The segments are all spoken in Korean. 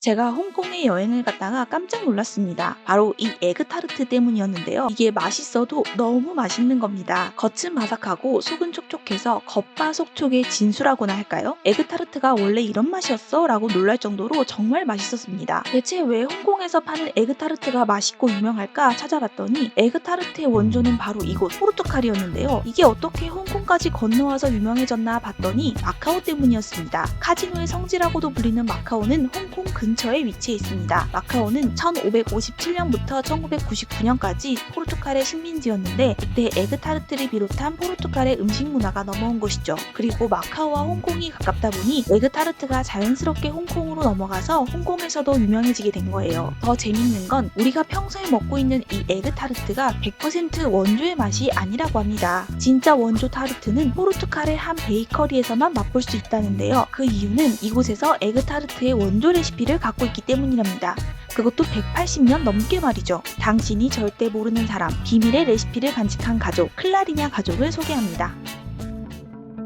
제가 홍콩에 여행을 갔다가 깜짝 놀랐습니다. 바로 이 에그타르트 때문이었는데요. 이게 맛있어도 너무 맛있는 겁니다. 겉은 바삭하고 속은 촉촉해서 겉바속촉의 진수라고나 할까요? 에그타르트가 원래 이런 맛이었어? 라고 놀랄 정도로 정말 맛있었습니다. 대체 왜 홍콩에서 파는 에그타르트가 맛있고 유명할까 찾아봤더니 에그타르트의 원조는 바로 이곳 포르투갈이었는데요. 이게 어떻게 홍콩까지 건너와서 유명해졌나 봤더니 마카오 때문이었습니다. 카지노의 성지라고도 불리는 마카오는 홍콩 근처에 위치해 있습니다. 마카오는 1557년부터 1999년까지 포르투갈의 식민지였는데 이때 에그타르트를 비롯한 포르투갈의 음식 문화가 넘어온 것이죠. 그리고 마카오와 홍콩이 가깝다 보니 에그타르트가 자연스럽게 홍콩으로 넘어가서 홍콩에서도 유명해지게 된 거예요. 더 재밌는 건 우리가 평소에 먹고 있는 이 에그타르트가 100% 원조의 맛이 아니라고 합니다. 진짜 원조 타르트는 포르투갈의 한 베이커리에서만 맛볼 수 있다는데요. 그 이유는 이곳에서 에그타르트의 원조 레시피를 갖고 있기 때문이랍니다. 그것도 180년 넘게 말이죠. 당신이 절대 모르는 사람, 비밀의 레시피를 간직한 가족, 클라리냐 가족을 소개합니다.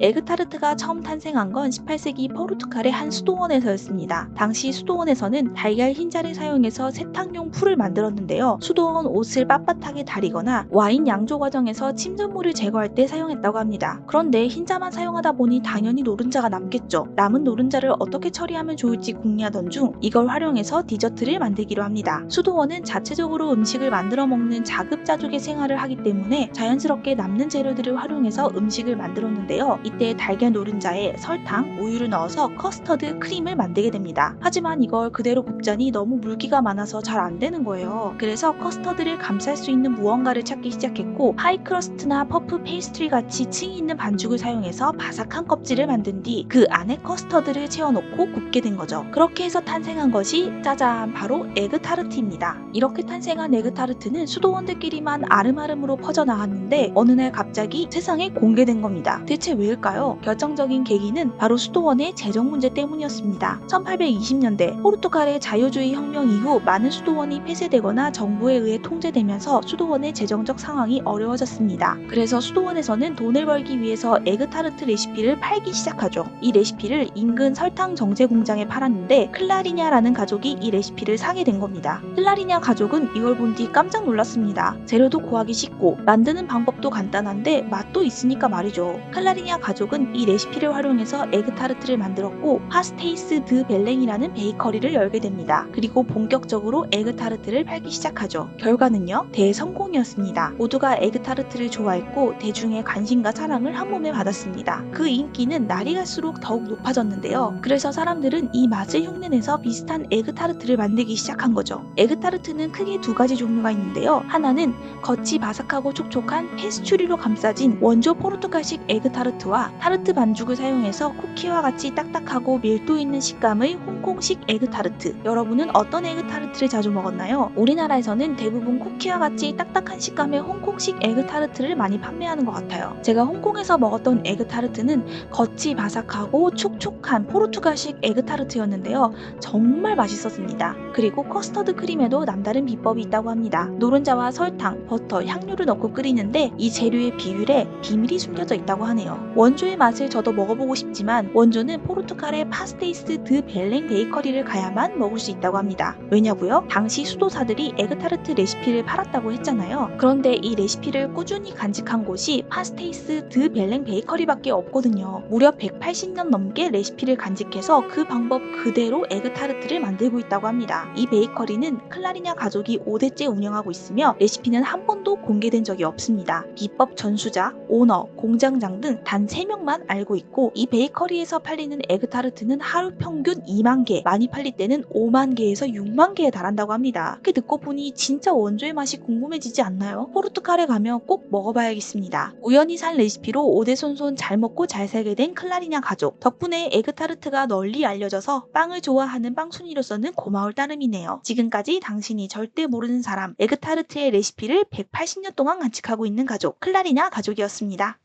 에그타르트가 처음 탄생한 건 18세기 포르투갈의 한 수도원에서였습니다. 당시 수도원에서는 달걀 흰자를 사용해서 세탁용 풀을 만들었는데요. 수도원 옷을 빳빳하게 다리거나 와인 양조 과정에서 침전물을 제거할 때 사용했다고 합니다. 그런데 흰자만 사용하다 보니 당연히 노른자가 남겠죠. 남은 노른자를 어떻게 처리하면 좋을지 궁리하던 중 이걸 활용해서 디저트를 만들기로 합니다. 수도원은 자체적으로 음식을 만들어 먹는 자급자족의 생활을 하기 때문에 자연스럽게 남는 재료들을 활용해서 음식을 만들었는데요. 이때 달걀 노른자에 설탕, 우유를 넣어서 커스터드 크림을 만들게 됩니다. 하지만 이걸 그대로 굽자니 너무 물기가 많아서 잘 안 되는 거예요. 그래서 커스터드를 감쌀 수 있는 무언가를 찾기 시작했고 파이크러스트나 퍼프 페이스트리 같이 층이 있는 반죽을 사용해서 바삭한 껍질을 만든 뒤 그 안에 커스터드를 채워놓고 굽게 된 거죠. 그렇게 해서 탄생한 것이 짜잔 바로 에그타르트입니다. 이렇게 탄생한 에그타르트는 수도원들끼리만 아름아름으로 퍼져나갔는데 어느 날 갑자기 세상에 공개된 겁니다. 대체 왜일까요? 결정적인 계기는 바로 수도원의 재정 문제 때문이었습니다. 1820년대 포르투갈의 자유주의 혁명 이후 많은 수도원이 폐쇄되거나 정부에 의해 통제되면서 수도원의 재정적 상황이 어려워졌습니다. 그래서 수도원에서는 돈을 벌기 위해서 에그타르트 레시피를 팔기 시작하죠. 이 레시피를 인근 설탕 정제 공장에 팔았는데 클라리냐라는 가족이 이 레시피를 사게 된 겁니다. 클라리냐 가족은 이걸 본 뒤 깜짝 놀랐습니다. 재료도 구하기 쉽고 만드는 방법도 간단한데 맛도 있으니까 말이죠. 클라리냐 가족은 이 레시피를 활용해서 에그타르트를 만들었고 파스테이스 드 벨랭이라는 베이커리를 열게 됩니다. 그리고 본격적으로 에그타르트를 팔기 시작하죠. 결과는요 대성공이었습니다. 모두가 에그타르트를 좋아했고 대중의 관심과 사랑을 한몸에 받았습니다. 그 인기는 날이 갈수록 더욱 높아졌는데요. 그래서 사람들은 이 맛을 흉내내서 비슷한 에그타르트를 만들기 시작한 거죠. 에그타르트는 크게 두 가지 종류가 있는데요. 하나는 겉이 바삭하고 촉촉한 페스츄리로 감싸진 원조 포르투갈식 에그타르트와 타르트 반죽을 사용해서 쿠키와 같이 딱딱하고 밀도 있는 식감의 홍콩식 에그타르트. 여러분은 어떤 에그타르트를 자주 먹었나요? 우리나라에서는 대부분 쿠키와 같이 딱딱한 식감의 홍콩식 에그타르트를 많이 판매하는 것 같아요. 제가 홍콩에서 먹었던 에그타르트는 겉이 바삭하고 촉촉한 포르투갈식 에그타르트였는데요. 정말 맛있었습니다. 그리고 커스터드 크림에도 남다른 비법이 있다고 합니다. 노른자와 설탕, 버터, 향료를 넣고 끓이는데 이 재료의 비율에 비밀이 숨겨져 있다고 하네요. 원조의 맛을 저도 먹어보고 싶지만 원조는 포르투갈의 파스테이스 드 벨랭 베이커리를 가야만 먹을 수 있다고 합니다. 왜냐고요? 당시 수도사들이 에그타르트 레시피를 팔았다고 했잖아요. 그런데 이 레시피를 꾸준히 간직한 곳이 파스테이스 드 벨랭 베이커리밖에 없거든요. 무려 180년 넘게 레시피를 간직해서 그 방법 그대로 에그타르트를 만들고 있다고 합니다. 이 베이커리는 클라리냐 가족이 5대째 운영하고 있으며 레시피는 한 번도 공개된 적이 없습니다. 비법 전수자, 오너, 공장장 등 단 3명만 알고 있고 이 베이커리에서 팔리는 에그타르트는 하루 평균 2만 개, 많이 팔릴 때는 5만 개에서 6만 개에 달한다고 합니다. 그렇게 듣고 보니 진짜 원조의 맛이 궁금해지지 않나요? 포르투갈에 가면 꼭 먹어봐야겠습니다. 우연히 산 레시피로 오대손손 잘 먹고 잘 살게 된 클라리냐 가족. 덕분에 에그타르트가 널리 알려져서 빵을 좋아하는 빵순이로서는 고마울 따름이네요. 지금까지 당신이 절대 모르는 사람 에그타르트의 레시피를 180년 동안 간직하고 있는 가족 클라리냐 가족이었습니다.